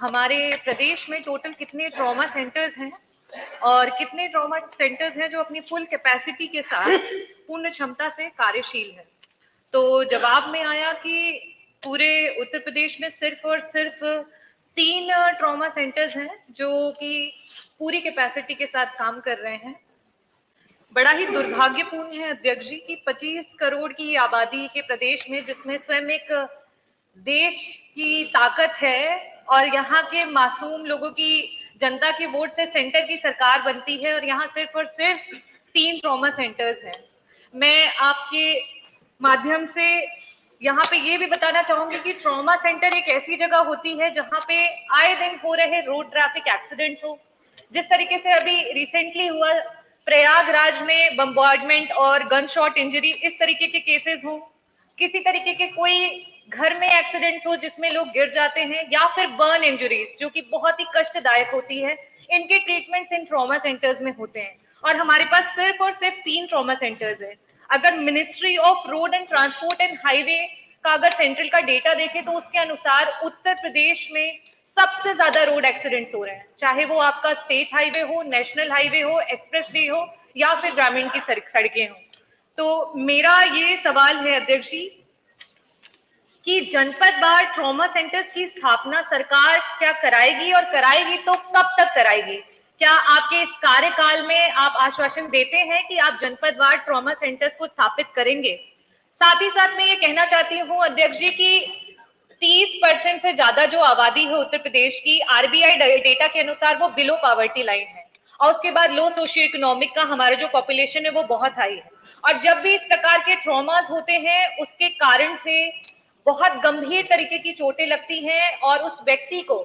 हमारे प्रदेश में टोटल कितने ट्रॉमा सेंटर्स हैं और कितने ट्रॉमा सेंटर्स हैं जो अपनी फुल कैपेसिटी के साथ पूर्ण क्षमता से कार्यशील है। तो जवाब में आया कि पूरे उत्तर प्रदेश में सिर्फ और सिर्फ 3 ट्रॉमा सेंटर्स हैं जो कि पूरी कैपेसिटी के साथ काम कर रहे हैं। बड़ा ही दुर्भाग्यपूर्ण है अध्यक्ष जी कि 25 करोड़ की आबादी के प्रदेश में, जिसमें स्वयं एक देश की ताकत है और यहाँ के मासूम लोगों की जनता के वोट से सेंटर की सरकार बनती है, और यहाँ सिर्फ और सिर्फ 3 ट्रॉमा सेंटर्स हैं। मैं आपके माध्यम से यहाँ पे ये भी बताना चाहूंगी कि ट्रॉमा सेंटर एक ऐसी जगह होती है जहाँ पे आए दिन हो रहे रोड ट्रैफिक एक्सीडेंट्स हो, जिस तरीके से अभी रिसेंटली हुआ प्रयागराज में बम्बार्डमेंट और गन शॉट इंजरी, इस तरीके के केसेस हो, किसी तरीके के कोई घर में एक्सीडेंट्स हो जिसमें लोग गिर जाते हैं, या फिर बर्न इंजरीज जो कि बहुत ही कष्टदायक होती है, इनके ट्रीटमेंट्स इन ट्रॉमा सेंटर्स में होते हैं। और हमारे पास सिर्फ और सिर्फ 3 ट्रॉमा सेंटर्स हैं। अगर ministry of road and transport and highway का अगर सेंट्रल का डेटा देखें तो उसके अनुसार उत्तर प्रदेश में सबसे ज्यादा रोड एक्सीडेंट्स हो रहे हैं, चाहे वो आपका स्टेट हाईवे हो, नेशनल हाईवे हो, एक्सप्रेस वे हो, या फिर ग्रामीण की सड़कें हो। तो मेरा ये सवाल है अध्यक्ष जी कि जनपद वार ट्रॉमा सेंटर्स की स्थापना सरकार क्या कराएगी, और कराएगी तो कब तक कराएगी? क्या आपके इस कार्यकाल में आप आश्वासन देते हैं कि आप जनपद वार ट्रॉमा सेंटर्स को स्थापित करेंगे? साथ ही साथ मैं ये कहना चाहती हूँ अध्यक्ष जी कि 30% से ज्यादा जो आबादी है उत्तर प्रदेश की, आरबीआई डेटा के अनुसार वो बिलो पॉवर्टी लाइन है, और उसके बाद लो सोशियो इकोनॉमिक का हमारा जो पॉपुलेशन है वो बहुत हाई है। और जब भी इस प्रकार के ट्रॉमास होते हैं उसके कारण से बहुत गंभीर तरीके की चोटें लगती हैं और उस व्यक्ति को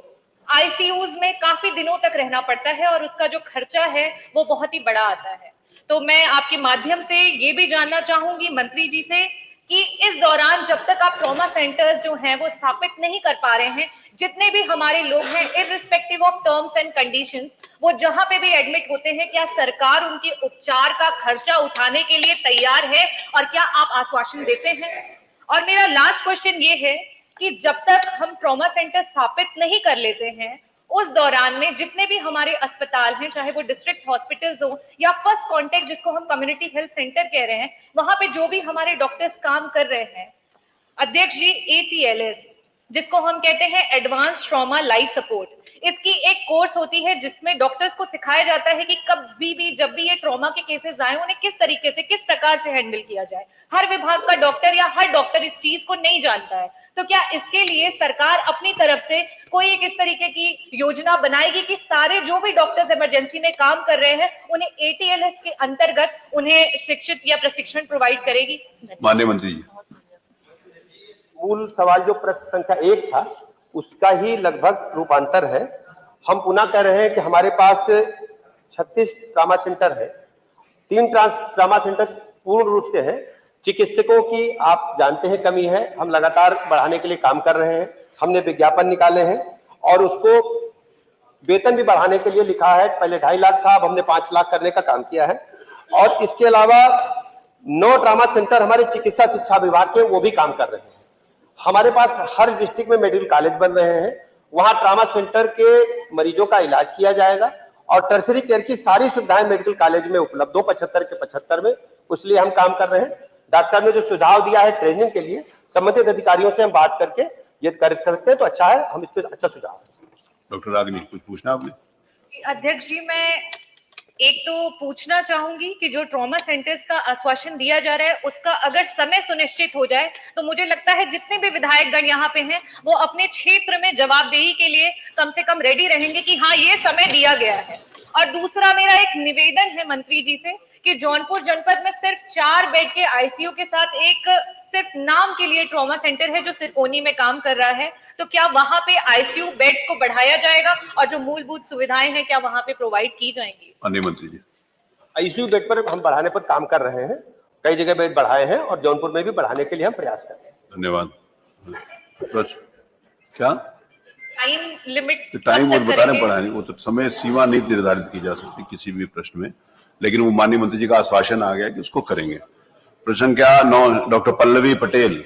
आईसीयूज में काफी दिनों तक रहना पड़ता है, और उसका जो खर्चा है वो बहुत ही बड़ा आता है। तो मैं आपके माध्यम से ये भी जानना चाहूंगी मंत्री जी से कि इस दौरान जब तक आप ट्रॉमा सेंटर्स जो हैं वो स्थापित नहीं कर पा रहे हैं, जितने भी हमारे लोग हैं irrespective of terms and conditions, वो जहां पे भी एडमिट होते हैं, क्या सरकार उनके उपचार का खर्चा उठाने के लिए तैयार है, और क्या आप आश्वासन देते हैं? और मेरा लास्ट क्वेश्चन ये है कि जब तक हम ट्रॉमा सेंटर स्थापित नहीं कर लेते हैं, उस दौरान में जितने भी हमारे अस्पताल हैं, चाहे वो डिस्ट्रिक्ट हॉस्पिटल्स हो या फर्स्ट कांटेक्ट जिसको हम कम्युनिटी हेल्थ सेंटर कह रहे हैं, वहां पे जो भी हमारे डॉक्टर्स काम कर रहे हैं अध्यक्ष जी, ATLS जिसको हम कहते हैं एडवांस ट्रॉमा लाइफ सपोर्ट, इसकी एक कोर्स होती है जिसमें डॉक्टर्स को सिखाया जाता है कि कभी भी जब भी ये ट्रॉमा के केसेस आए उन्हें किस तरीके से, किस प्रकार से हैंडल किया जाए। हर विभाग का डॉक्टर या हर डॉक्टर इस चीज को नहीं जानता है। तो क्या इसके लिए सरकार अपनी तरफ से कोई एक इस तरीके की योजना बनाएगी कि सारे जो भी डॉक्टर्स इमरजेंसी में काम कर रहे हैं उन्हें ATLS के अंतर्गत उन्हें शिक्षित या प्रशिक्षण प्रोवाइड करेगी? माननीय मंत्री जी। मूल सवाल जो प्रश्न संख्या 1 था उसका ही लगभग रूपांतर है। हम पुनः कह रहे हैं कि हमारे पास 36 ट्रॉमा सेंटर है, 3 ट्रॉमा सेंटर पूर्ण रूप से है। चिकित्सकों की आप जानते हैं कमी है, हम लगातार बढ़ाने के लिए काम कर रहे हैं। हमने विज्ञापन निकाले हैं और उसको वेतन भी बढ़ाने के लिए लिखा है। पहले 2.5 लाख था, अब हमने 5 लाख करने का काम किया है। और इसके अलावा 9 ट्रॉमा सेंटर हमारे चिकित्सा शिक्षा विभाग के, वो भी काम कर रहे हैं। हमारे पास हर डिस्ट्रिक्ट में मेडिकल कॉलेज बन रहे हैं, वहां ट्रॉमा सेंटर के मरीजों का इलाज किया जाएगा और टर्सरी केयर की सारी सुविधाएं मेडिकल कॉलेज में उपलब्ध हो, 75 के 75 में। इसलिए हम काम कर रहे हैं। डॉक्टर साहब ने जो सुझाव दिया है ट्रेनिंग के लिए, संबंधित अधिकारियों से हम बात करके ये कर सकते हैं तो अच्छा है, हम इस पर अच्छा सुझाव। डॉक्टर रागिनी, कुछ पूछना आपने? अध्यक्ष जी, मैं एक तो पूछना चाहूंगी कि जो ट्रॉमा सेंटर्स का आश्वासन दिया जा रहा है उसका अगर समय सुनिश्चित हो जाए तो मुझे लगता है जितने भी विधायक गण यहाँ पे हैं वो अपने क्षेत्र में जवाबदेही के लिए कम से कम रेडी रहेंगे कि हाँ ये समय दिया गया है। और दूसरा मेरा एक निवेदन है मंत्री जी से कि जौनपुर जनपद में सिर्फ 4 बेड के आईसीयू के साथ एक सिर्फ नाम के लिए ट्रॉमा सेंटर है जो सिरकोनी में काम कर रहा है। तो क्या वहां पे आईसीयू बेड्स को बढ़ाया जाएगा और जो मूलभूत सुविधाएं हैं क्या वहां पे प्रोवाइड की जाएंगी? माननीय मंत्री जी। आईसीयू बेड पर हम बढ़ाने पर काम कर रहे हैं, कई जगह बेड बढ़ाए हैं और जौनपुर में भी बढ़ाने के लिए हम प्रयास कर रहे हैं। धन्यवाद। क्या टाइम लिमिट? टाइम और बताने पड़ा नहीं, वो तो समय सीमा नहीं निर्धारित की जा सकती किसी भी प्रश्न में, लेकिन वो माननीय मंत्री जी का आश्वासन आ गया कि उसको करेंगे। प्रश्न संख्या 9 डॉक्टर पल्लवी पटेल।